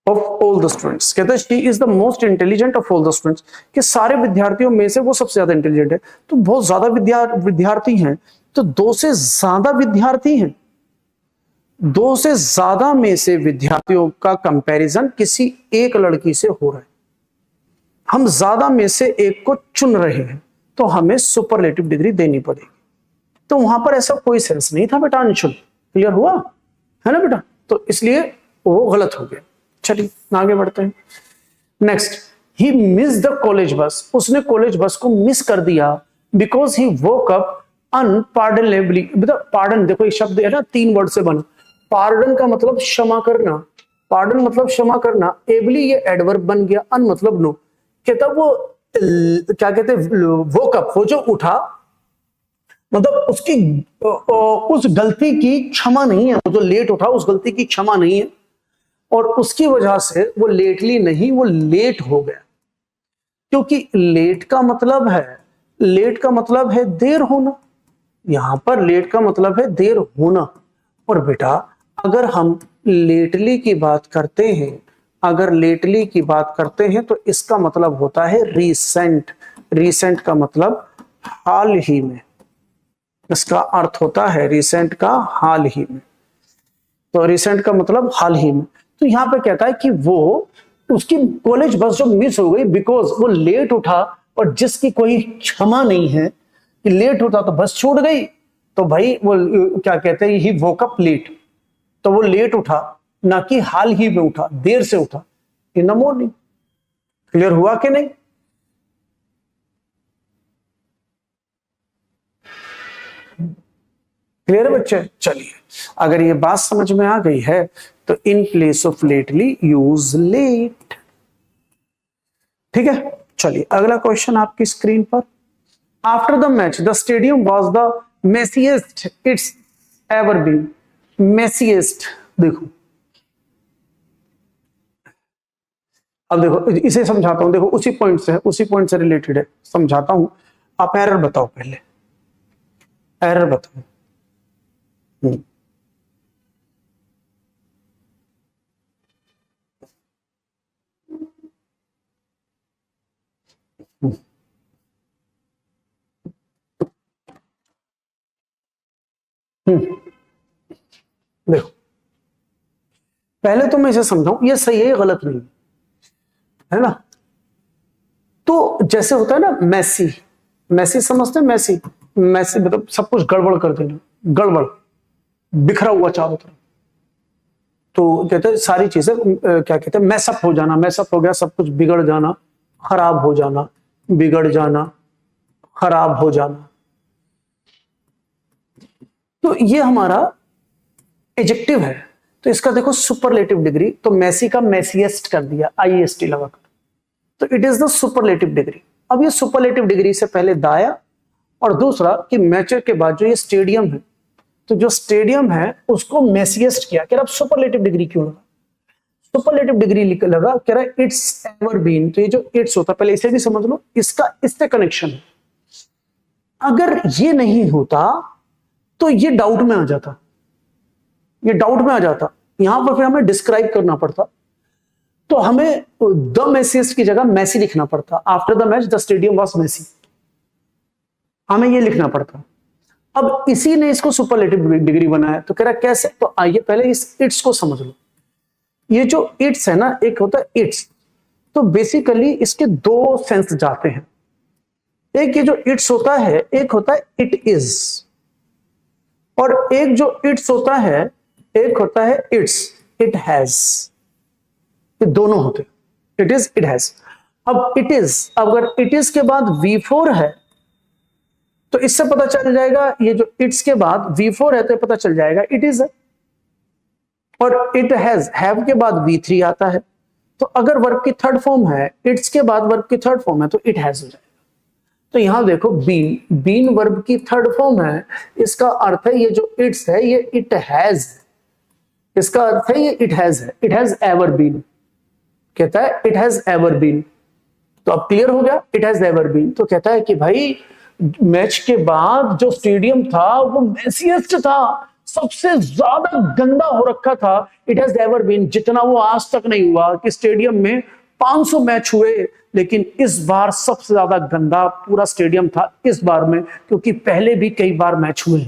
of all the students। कहते हैं she is the most intelligent of all the students, कि सारे विद्यार्थियों में से वो सबसे ज्यादा इंटेलिजेंट है। तो बहुत ज्यादा विद्यार्थी हैं, तो 2 से ज्यादा विद्यार्थी हैं, 2 से ज्यादा में से विद्यार्थियों का कंपैरिजन किसी एक लड़की से हो रहा है। हम ज्यादा में से एक को चुन रहे हैं, तो हमें सुपरलेटिव डिग्री देनी पड़ेगी। तो वहां पर ऐसा कोई सेंस नहीं था बेटा अंशुल। क्लियर हुआ है ना बेटा? तो इसलिए वो गलत हो गया। चलिए आगे बढ़ते हैं। Next, he miss the college bus, उसने कॉलेज बस को मिस कर दिया because he woke up unpardonably. Pardon देखो ये शब्द है ना 3 वर्ड से बना। पार्डन का मतलब क्षमा करना, पार्डन मतलब क्षमा करना, एबली ये एडवर्ब बन गया, अन मतलब नो। कहता वो क्या कहते वोक अप, वो जो उठा, मतलब उसकी उस गलती की क्षमा नहीं है, वो जो लेट उठा उस गलती की क्षमा नहीं है, और उसकी वजह से वो लेटली नहीं, वो लेट हो गया। क्योंकि लेट का मतलब है, लेट का मतलब है देर होना, यहां पर लेट का मतलब है देर होना। और बेटा अगर हम लेटली की बात करते हैं, अगर लेटली की बात करते हैं तो इसका मतलब होता है रीसेंट। रीसेंट का मतलब हाल ही में, इसका अर्थ होता है रिसेंट का हाल ही में। तो रिसेंट का मतलब हाल ही में। तो यहां पे कहता है कि वो उसकी कॉलेज बस जो मिस हो गई बिकॉज वो लेट उठा, और जिसकी कोई क्षमा नहीं है कि लेट होता तो बस छूट गई, तो भाई वो क्या कहते हैं ही वोक अप लेट। तो वो लेट उठा, ना कि हाल ही में उठा, देर से उठा, इन द मॉर्निंग। क्लियर हुआ कि नहीं? क्लियर है बच्चे? चलिए, अगर ये बात समझ में आ गई है तो in place of lately use late. ठीक है, चलिए अगला क्वेश्चन आपकी स्क्रीन पर। After the match the stadium was the messiest it's ever been. Messiest, देखो अब देखो इसे समझाता हूं, देखो उसी पॉइंट से रिलेटेड है, समझाता हूं। आप एरर बताओ, पहले एरर बताओ। हम्म हम्म, देखो पहले तो मैं इसे समझाऊं, ये सही है गलत नहीं है ना। तो जैसे होता है ना मैसी, मैसी समझते हैं? मैसी, मैसी मतलब सब कुछ गड़बड़ कर देना, गड़बड़, बिखरा हुआ चारों तरफ। तो कहते हैं सारी चीजें क्या कहते हैं, मैसअप हो जाना, मैसअप हो गया, सब कुछ बिगड़ जाना, खराब हो जाना, बिगड़ जाना, खराब हो जाना। तो ये हमारा एडजेक्टिव है। तो इसका देखो सुपरलेटिव डिग्री, तो मैसी का मैसीएस्ट कर दिया आईएसटी लगाकर, तो it is the superlative degree. अब ये सुपरलेटिव डिग्री से पहले दाया, और दूसरा कि मैचर के बाद जो ये स्टेडियम है, तो जो स्टेडियम है उसको मैसिएस्ट किया। कह रहा सुपरलेटिव डिग्री क्यों लगा? सुपरलेटिव डिग्री लगा, कह रहा इट्स एवर बीन। तो ये जो इट्स होता, पहले इसे भी समझ लो, इसका इससे कनेक्शन है। अगर ये नहीं होता तो ये डाउट में आ जाता, ये डाउट में आ जाता, यहां पर फिर हमें डिस्क्राइब करना पड़ता। तो हमें द मैसिएस्ट की जगह मैसी लिखना पड़ता। After the match the stadium was messy, हमें ये लिखना पड़ता। अब इसी ने इसको सुपरलेटिव डिग्री बनाया। तो कह रहा कैसे? तो आइए पहले इस इट्स को समझ लो। ये जो इट्स है ना, एक होता है इट्स, तो बेसिकली इसके दो सेंस जाते हैं। एक ये जो इट्स होता है, एक होता है इट इज, और एक जो इट्स होता है, एक होता है इट्स इट हैज। ये दोनों होते हैं, इट इज, इट हैज। अब इट इज, अगर इट इज के बाद V4 है तो इससे पता चल जाएगा, ये जो इट्स के बाद V4 है तो पता चल जाएगा इट इज है। और इट हैज, हैव के बाद V3 आता है, तो अगर वर्ब की थर्ड फॉर्म है, इट्स के बाद वर्ब की थर्ड फॉर्म है, तो इट हैज हो जाएगा। तो यहां देखो बीन, बीन वर्ब की थर्ड फॉर्म है, इसका अर्थ है ये जो इट्स है ये इट हैज, इसका अर्थ है ये इट हैज है, इट हैज एवर बीन। कहता है इट हैज एवर बीन। तो अब क्लियर हो गया, इट हैज एवर बीन। तो कहता है कि भाई मैच के बाद जो स्टेडियम था वो मेसिएस्ट था, सबसे ज्यादा गंदा हो रखा था, इट हैज एवर बीन। जितना वो आज तक नहीं हुआ कि स्टेडियम में 500 मैच हुए, लेकिन इस बार सबसे ज्यादा गंदा पूरा स्टेडियम था इस बार में, क्योंकि पहले भी कई बार मैच हुए।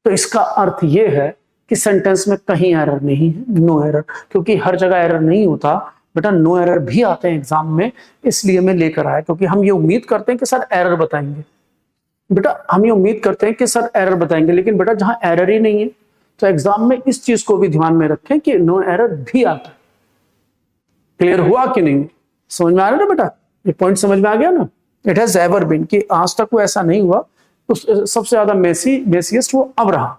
तो इसका अर्थ यह है कि सेंटेंस में कहीं एरर नहीं है, नो एरर, क्योंकि हर जगह एरर नहीं होता बेटा, नो एरर भी आते हैं एग्जाम में, इसलिए मैं लेकर आया, क्योंकि हम ये उम्मीद करते हैं कि सर एरर बताएंगे। बेटा हम ये उम्मीद करते हैं कि सर एरर बताएंगे, लेकिन बेटा जहां एरर ही नहीं है तो एग्जाम में इस चीज को भी ध्यान में रखें कि नो एरर भी आता है। क्लियर हुआ कि नहीं? समझ में आ रहा है ना बेटा? ये पॉइंट समझ में आ गया ना? इट हैज एवर बीन, कि आज तक वो ऐसा नहीं हुआ, तो सबसे ज्यादा मेसिएस्ट वो अब रहा।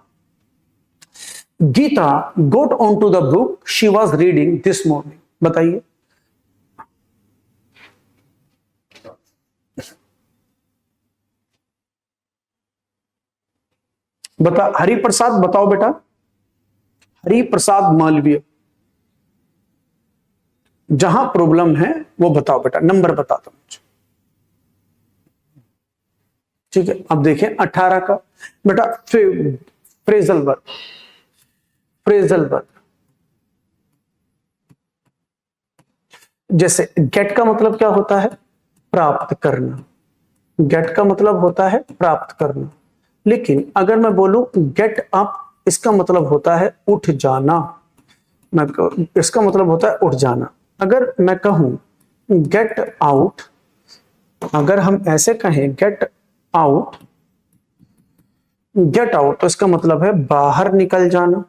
Geeta got on to the book she was reading this morning. बताइए, बता हरिप्रसाद, बताओ बेटा, हरिप्रसाद मालवीय, जहां प्रॉब्लम है वो बताओ बेटा, नंबर बता दो मुझे। ठीक है, अब देखें 18 का बेटा, फ्रेजल वर्ब, फ्रेजल वर्ब जैसे गेट का मतलब क्या होता है? प्राप्त करना। गेट का मतलब होता है प्राप्त करना, लेकिन अगर मैं बोलूं गेट अप, इसका मतलब होता है उठ जाना। मैं इसका मतलब होता है उठ जाना। अगर मैं कहूं गेट आउट, अगर हम ऐसे कहें गेट आउट, गेट आउट तो इसका मतलब है बाहर निकल जाना,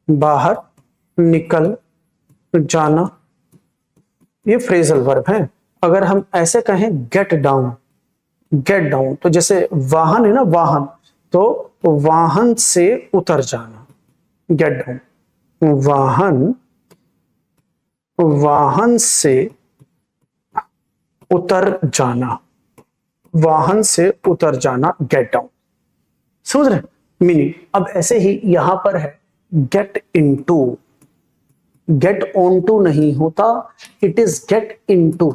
बाहर निकल जाना, ये फ्रेजल वर्ब है। अगर हम ऐसे कहें गेट डाउन, गेट डाउन तो जैसे वाहन है ना, वाहन, तो वाहन से उतर जाना, गेट डाउन, वाहन, वाहन से उतर जाना, वाहन से उतर जाना, गेट डाउन। समझ रहे मीनिंग? अब ऐसे ही यहां पर है get into, get on to नहीं होता, इट इज गेट इनटू।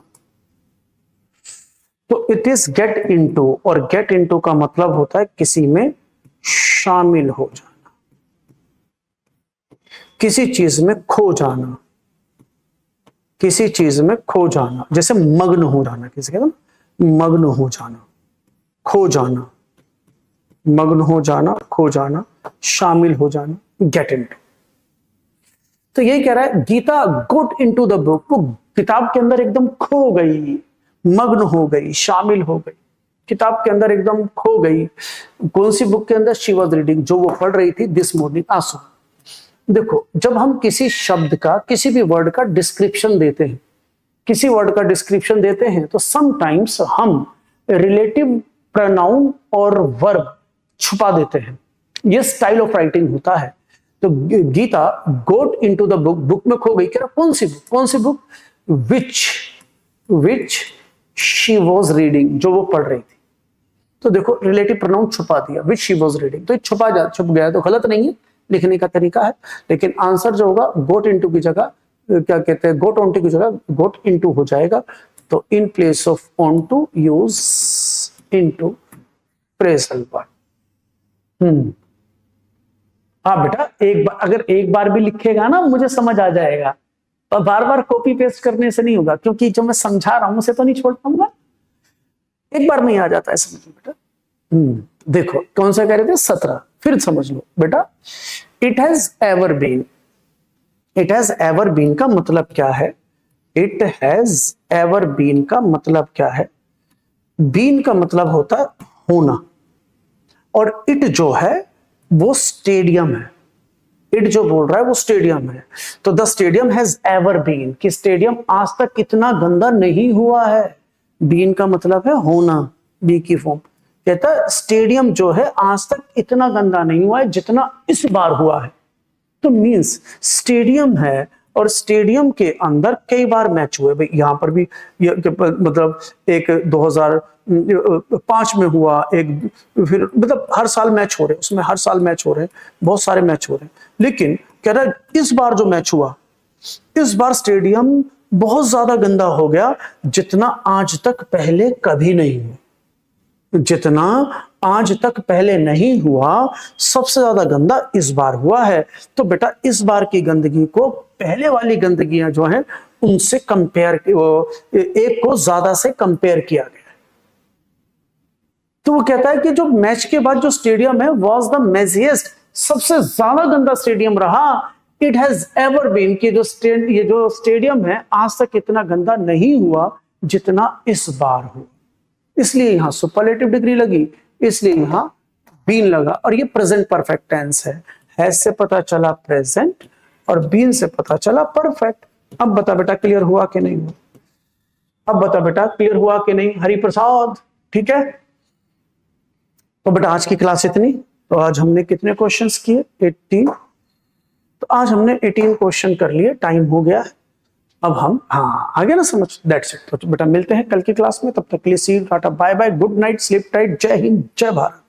तो इट इज गेट इनटू, और गेट इनटू का मतलब होता है किसी में शामिल हो जाना, किसी चीज में खो जाना, किसी चीज में खो जाना। जैसे मग्न हो जाना, किसी कहते हैं मग्न हो जाना, खो जाना, मग्न हो जाना, खो जाना, शामिल हो जाना, गेट इनटू। तो यही कह रहा है Gita got into the book, वो किताब के अंदर एकदम खो गई, मग्न हो गई, शामिल हो गई, किताब के अंदर एकदम खो गई। कौन सी बुक के अंदर? शी वॉज रीडिंग, जो वो पढ़ रही थी दिस मॉर्निंग आंसू। देखो, जब हम किसी शब्द का, किसी भी वर्ड का डिस्क्रिप्शन देते हैं, किसी वर्ड का डिस्क्रिप्शन देते हैं, तो समटाइम्स हम रिलेटिव प्रोनाउन और वर्ब छुपा देते हैं। ये स्टाइल ऑफ राइटिंग होता है। तो Gita got into the book, book में खो गई। कह रहा कौन सी बुक? कौन सी book? Which she was reading, जो वो पढ़ रही थी। तो देखो रिलेटिव प्रोनाउन छुपा दिया, विच शी वॉज रीडिंग, तो छुप गया, तो गलत नहीं है, लिखने का तरीका है। लेकिन आंसर जो होगा गोट इनटू की जगह क्या कहते हैं, गोट ऑन टू की जगह गोट इनटू हो जाएगा। तो in place of on to use into phrasal verb. हाँ बेटा, एक बार, अगर एक बार भी लिखेगा ना मुझे समझ आ जाएगा, और बार बार कॉपी पेस्ट करने से नहीं होगा, क्योंकि जो मैं समझा रहा हूं उसे तो नहीं छोड़ पाऊंगा, एक बार नहीं आ जाता है, समझ लो बेटा। देखो कौन सा कह रहे थे? 17, फिर समझ लो बेटा। It has ever been, it has ever been का मतलब क्या है? इट हैज एवर बीन का मतलब क्या है? बीन का मतलब होता है होना, और इट जो है वो स्टेडियम है। इट जो बोल रहा है वो स्टेडियम है। तो the stadium has ever been, कि स्टेडियम आज तक इतना गंदा नहीं हुआ है। बीन का मतलब है होना, बी की फॉर्म। कहता है स्टेडियम जो है आज तक इतना गंदा नहीं हुआ है जितना इस बार हुआ है। तो मींस स्टेडियम है, और स्टेडियम के अंदर कई बार मैच हुए। भाई यहां पर भी मतलब एक 2005 में हुआ, एक फिर मतलब हर साल मैच हो रहे हैं, उसमें हर साल मैच हो रहे हैं, बहुत सारे मैच हो रहे हैं। लेकिन कह रहा है इस बार जो मैच हुआ, इस बार स्टेडियम बहुत ज्यादा गंदा हो गया, जितना आज तक पहले कभी नहीं हुआ, जितना आज तक पहले नहीं हुआ, सबसे ज्यादा गंदा इस बार हुआ है। तो बेटा इस बार की गंदगी को पहले वाली गंदगियां जो हैं उनसे कंपेयर, एक को ज्यादा से कंपेयर किया गया। तो वो कहता है कि जो मैच के बाद जो स्टेडियम है वॉज द मेजिएस्ट, सबसे ज्यादा गंदा स्टेडियम रहा। इट हैज एवर बीन, कि ये जो स्टेडियम है आज तक इतना गंदा नहीं हुआ जितना इस बार हुआ। इसलिए यहां सुपरलेटिव डिग्री लगी, इसलिए यहां बीन लगा। और ये प्रेजेंट परफेक्ट टेंस है से पता चला प्रेजेंट, और बीन से पता चला परफेक्ट। अब बता बेटा क्लियर हुआ कि नहीं हुआ? अब बता बेटा क्लियर हुआ कि नहीं? हरिप्रसाद, ठीक है। तो बेटा आज की क्लास इतनी। तो आज हमने कितने क्वेश्चंस किए? 18। तो आज हमने 18 क्वेश्चन कर लिए, टाइम हो गया। अब हम आ गया ना समझ? That's it. तो बेटा मिलते हैं कल की क्लास में, तब तक के लिए see you, tata, bye bye, good night, sleep tight, जय हिंद, जय भारत।